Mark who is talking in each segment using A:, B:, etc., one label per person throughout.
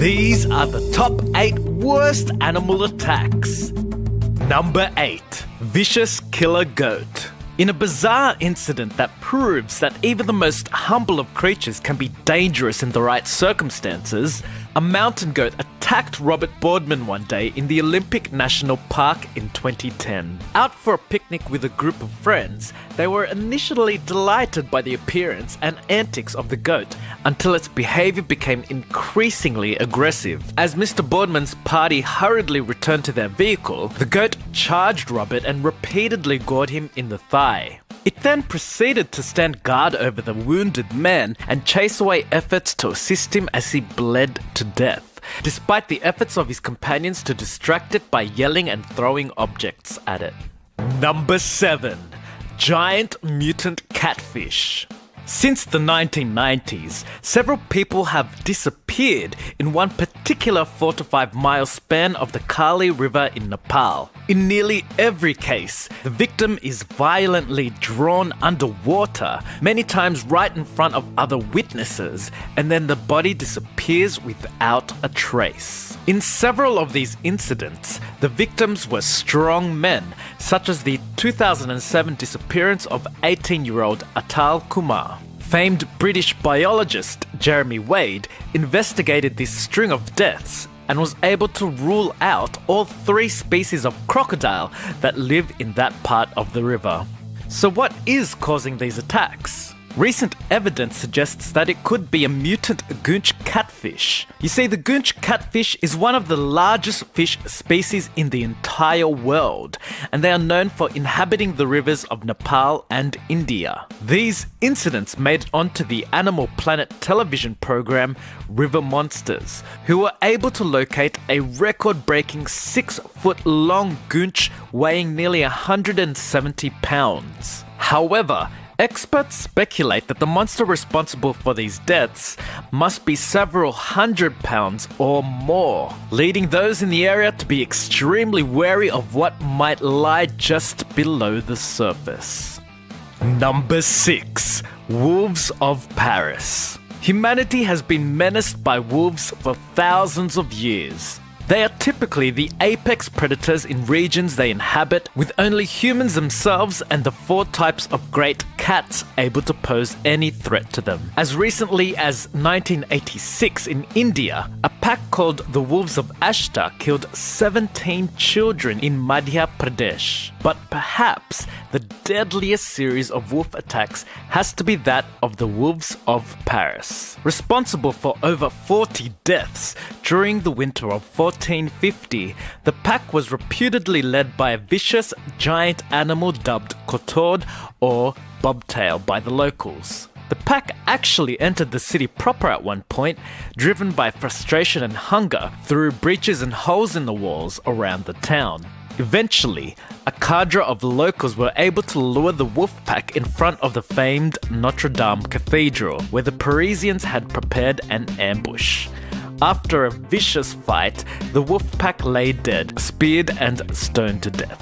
A: These are the top 8 worst animal attacks. Number 8. Vicious killer goat. In a bizarre incident that proves that even the most humble of creatures can be dangerous in the right circumstances, a mountain goat attacked Robert Boardman one day in the Olympic National Park in 2010. Out for a picnic with a group of friends, they were initially delighted by the appearance and antics of the goat until its behavior became increasingly aggressive. As Mr. Boardman's party hurriedly returned to their vehicle, the goat charged Robert and repeatedly gored him in the thigh. It then proceeded to stand guard over the wounded man and chase away efforts to assist him as he bled to death, despite the efforts of his companions to distract it by yelling and throwing objects at it. Number 7. Giant mutant catfish. Since the 1990s, several people have disappeared in one particular 4 to 5 mile span of the Kali River in Nepal. In nearly every case, the victim is violently drawn underwater, many times right in front of other witnesses, and then the body disappears without a trace. In several of these incidents, the victims were strong men, such as the 2007 disappearance of 18-year-old Atal Kumar. Famed British biologist Jeremy Wade investigated this string of deaths and was able to rule out all 3 species of crocodile that live in that part of the river. So what is causing these attacks? Recent evidence suggests that it could be a mutant goonch catfish. You see, the goonch catfish is one of the largest fish species in the entire world, and they are known for inhabiting the rivers of Nepal and India. These incidents made it onto the Animal Planet television program River Monsters, who were able to locate a record-breaking 6-foot-long goonch weighing nearly 170 pounds. However, experts speculate that the monster responsible for these deaths must be several hundred pounds or more, leading those in the area to be extremely wary of what might lie just below the surface. Number 6. Wolves of Paris. Humanity has been menaced by wolves for thousands of years. They are typically the apex predators in regions they inhabit, with only humans themselves and the 4 types of great cats able to pose any threat to them. As recently as 1986 in India, a pack called the Wolves of Ashtar killed 17 children in Madhya Pradesh. But perhaps the deadliest series of wolf attacks has to be that of the Wolves of Paris, responsible for over 40 deaths during the winter of 1450. The pack was reputedly led by a vicious giant animal dubbed Kotod or bobtail by the locals. The pack actually entered the city proper at one point, driven by frustration and hunger through breaches and holes in the walls around the town. Eventually, a cadre of locals were able to lure the wolf pack in front of the famed Notre Dame Cathedral, where the Parisians had prepared an ambush. After a vicious fight, the wolf pack lay dead, speared and stoned to death.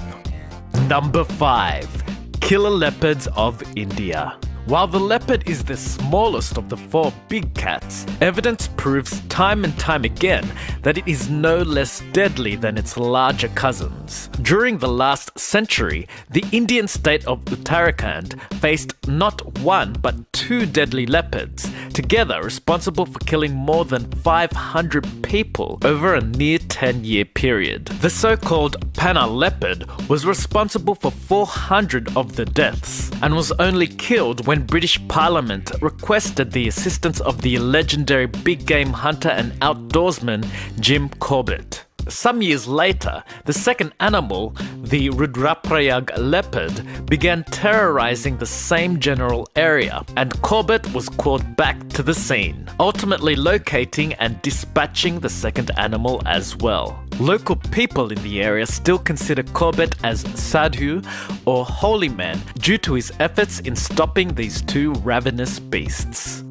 A: Number 5. Killer leopards of India. While the leopard is the smallest of the 4 big cats, evidence proves time and time again that it is no less deadly than its larger cousins. During the last century, the Indian state of Uttarakhand faced not 1 but 2 deadly leopards, together responsible for killing more than 500 people over a near 10-year period. The so-called Pana leopard was responsible for 400 of the deaths, and was only killed when British Parliament requested the assistance of the legendary big game hunter and outdoorsman Jim Corbett. Some years later, the second animal, the Rudraprayag leopard, began terrorizing the same general area, and Corbett was called back to the scene, ultimately locating and dispatching the second animal as well. Local people in the area still consider Corbett as Sadhu or holy man due to his efforts in stopping these 2 ravenous beasts.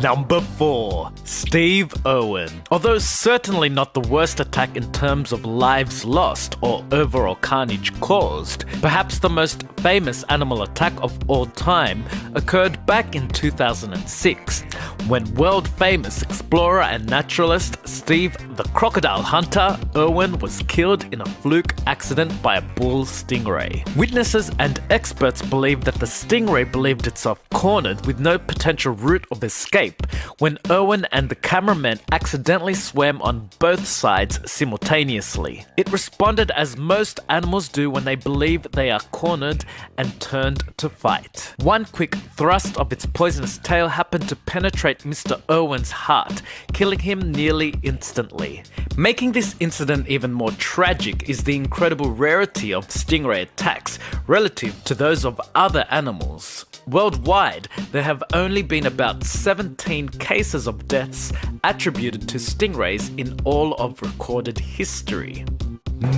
A: Number 4. Steve Irwin. Although certainly not the worst attack in terms of lives lost or overall carnage caused, perhaps the most famous animal attack of all time occurred back in 2006, when world-famous explorer and naturalist Steve the Crocodile Hunter Irwin was killed in a fluke accident by a bull stingray. Witnesses and experts believe that the stingray believed itself cornered with no potential route of escape when Irwin and the cameraman accidentally swam on both sides simultaneously. It responded as most animals do when they believe they are cornered and turned to fight. One quick thrust of its poisonous tail happened to penetrate Mr. Irwin's heart, killing him nearly instantly. Making this incident even more tragic is the incredible rarity of stingray attacks relative to those of other animals. Worldwide, there have only been about 17 cases of deaths attributed to stingrays in all of recorded history.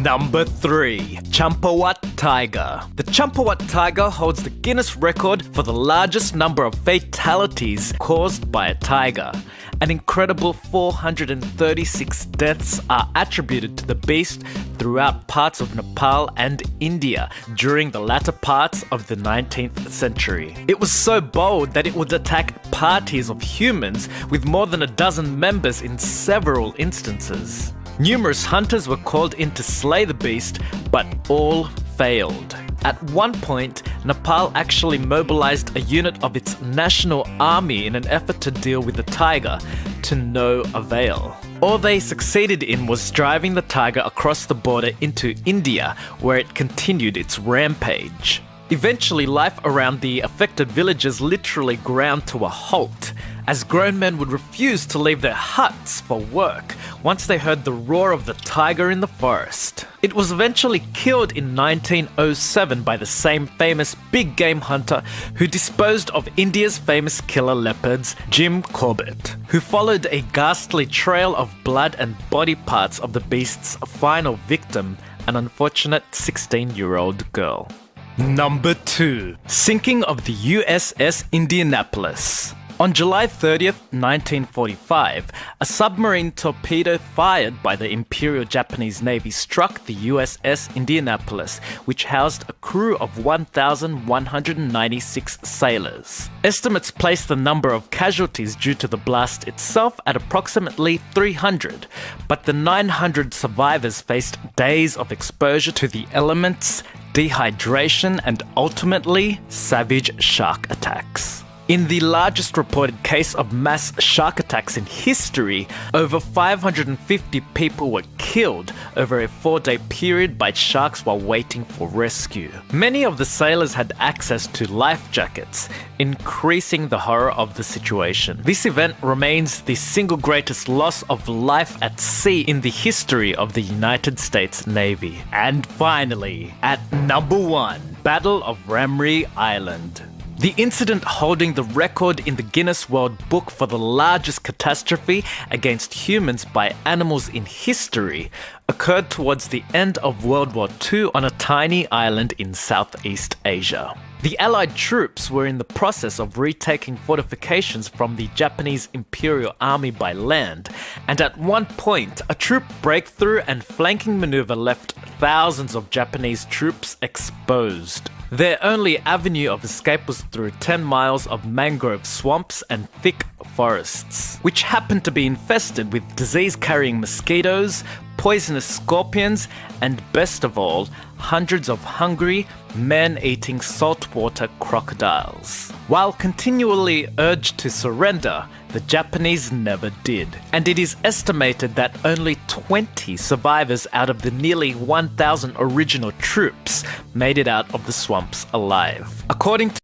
A: Number 3. Champawat Tiger. The Champawat Tiger holds the Guinness record for the largest number of fatalities caused by a tiger. An incredible 436 deaths are attributed to the beast throughout parts of Nepal and India during the latter parts of the 19th century. It was so bold that it would attack parties of humans with more than a dozen members in several instances. Numerous hunters were called in to slay the beast, but all failed. At one point, Nepal actually mobilized a unit of its national army in an effort to deal with the tiger, to no avail. All they succeeded in was driving the tiger across the border into India, where it continued its rampage. Eventually, life around the affected villages literally ground to a halt, as grown men would refuse to leave their huts for work once they heard the roar of the tiger in the forest. It was eventually killed in 1907 by the same famous big game hunter who disposed of India's famous killer leopards, Jim Corbett, who followed a ghastly trail of blood and body parts of the beast's final victim, an unfortunate 16-year-old girl. Number 2. Sinking of the USS Indianapolis. On July 30th, 1945, a submarine torpedo fired by the Imperial Japanese Navy struck the USS Indianapolis, which housed a crew of 1,196 sailors. Estimates place the number of casualties due to the blast itself at approximately 300, but the 900 survivors faced days of exposure to the elements, dehydration, and ultimately savage shark attacks. In the largest reported case of mass shark attacks in history, over 550 people were killed over a 4-day period by sharks while waiting for rescue. Many of the sailors had access to life jackets, increasing the horror of the situation. This event remains the single greatest loss of life at sea in the history of the United States Navy. And finally, at number 1, Battle of Ramree Island. The incident holding the record in the Guinness World Book for the largest catastrophe against humans by animals in history occurred towards the end of World War II on a tiny island in Southeast Asia. The Allied troops were in the process of retaking fortifications from the Japanese Imperial Army by land, and at one point, a troop breakthrough and flanking maneuver left thousands of Japanese troops exposed. Their only avenue of escape was through 10 miles of mangrove swamps and thick forests, which happened to be infested with disease-carrying mosquitoes, poisonous scorpions, and best of all, hundreds of hungry, man-eating saltwater crocodiles. While continually urged to surrender, the Japanese never did, and it is estimated that only 20 survivors out of the nearly 1,000 original troops made it out of the swamps alive. According to